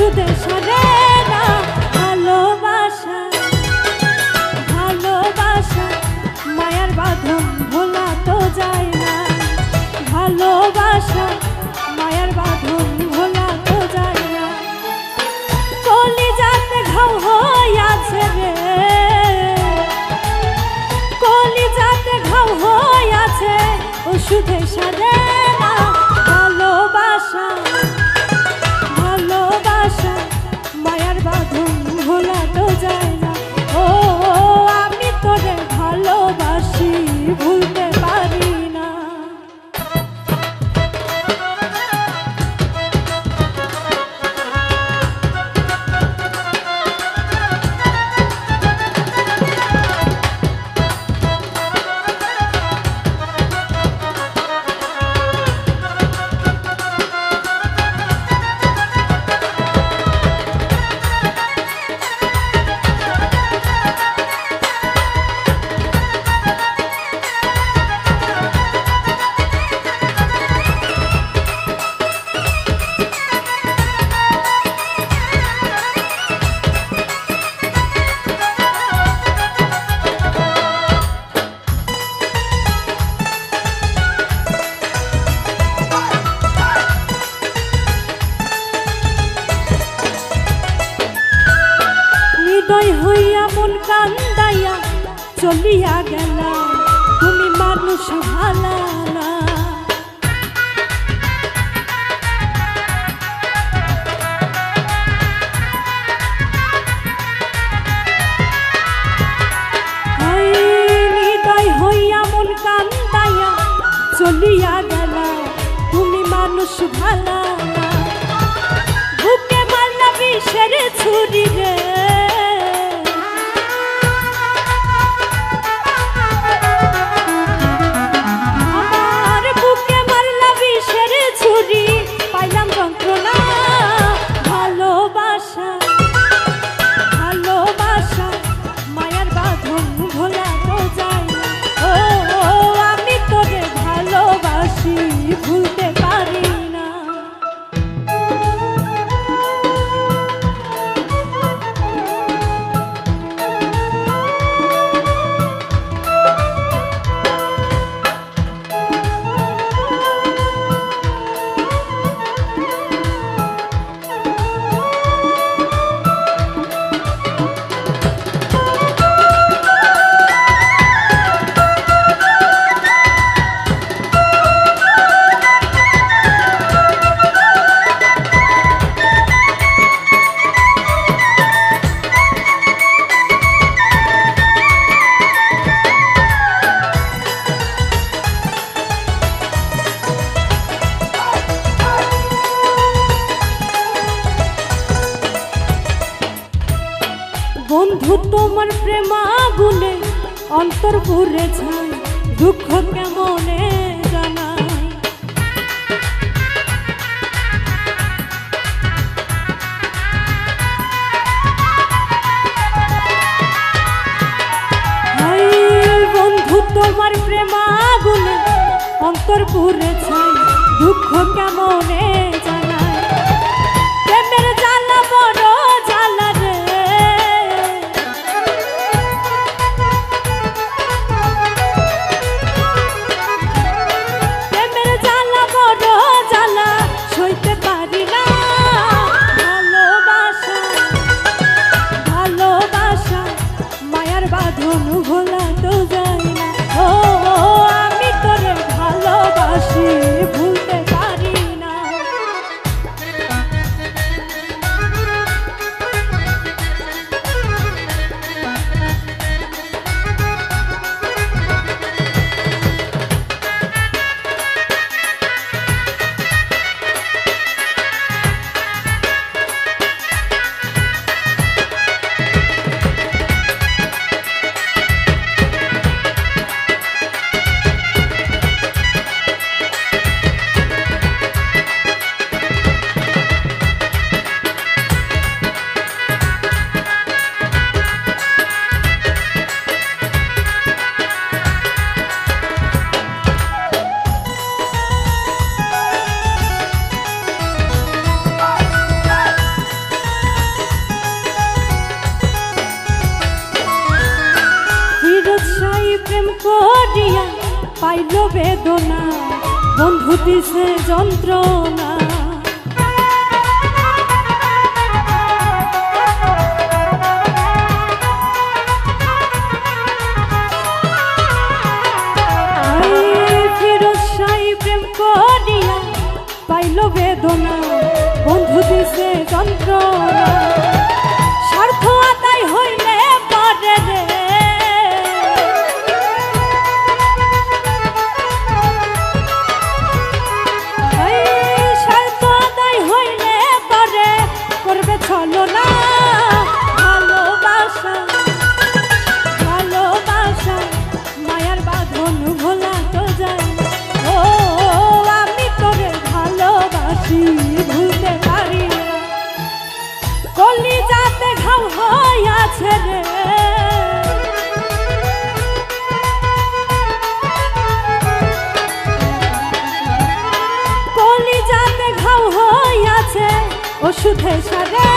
ওষুধে সারে না ভালোবাসা, ভালোবাসা মায়ার বাঁধন ভোলা তো যায় না, ভালোবাসা মায়ার বাঁধন ভোলা তো যায় না। কলিজাতে ঘাও হইয়াছে রে, কলিজাতে ঘাও হইয়াছে ওষুধে সারে না ভালোবাসা, ভালোবাসা মায়ার বাঁধন ভোলা তো যায় না। ও আমি তোরে ভালোবাসি ভুলতে পারি না। হৃদয় হইয়া মন কান্দাইয়া চলিয়া গেলা, তুমি মানুষ ভালা না। হৃদয় হইয়া মন কান্দাইয়া চলিয়া গেলা, তুমি মানুষ ভালা না। বুকে মারলা বিষের ছুরি রে, পাইলাম যন্ত্রণা। ভালোবাসা, ভালোবাসা মায়ার বাঁধন ভোলা তো যায় না। ও আমি তোরে ভালোবাসি ভুলতে পারি না। বন্ধু তোমার প্রেম আগুনে অন্তর পুড়ে যায়, দুঃখ কেমনে জানাই। বন্ধু তোমার প্রেম আগুনে অন্তর পুড়ে যায়, দুঃখ কেমনে জানাই। প্রেমের জ্বালা বড় জ্বালা রে, সইতে পারি না। ভালোবাসা, ভালোবাসা মায়ার বাঁধন ভোলা তো যায় না। ও আমি তোরে ভালোবাসি ভুলতে পারি না। প্রেম করিয়া পাইল বেদনা, বন্ধু দিছে যন্ত্রণা। ফিরোজ শাহী প্রেম করিয়া পাইল বেদনা, বন্ধু দিছে যন্ত্রণা। স্বার্থ আদায় হইলে পারে রে, স্বার্থ আদায় হইলে পারে করবে ছলনা। ভালোবাসা ভালোবাসা মায়ার বাঁধন ভোলা তো যায় না। ও আমি তোরে ভালোবাসি ভুলতে পারি না। কলিজাতে ঘাও হইয়াছে রে, কলিজাতে ঘাও হইয়াছে ওষুধে সারে।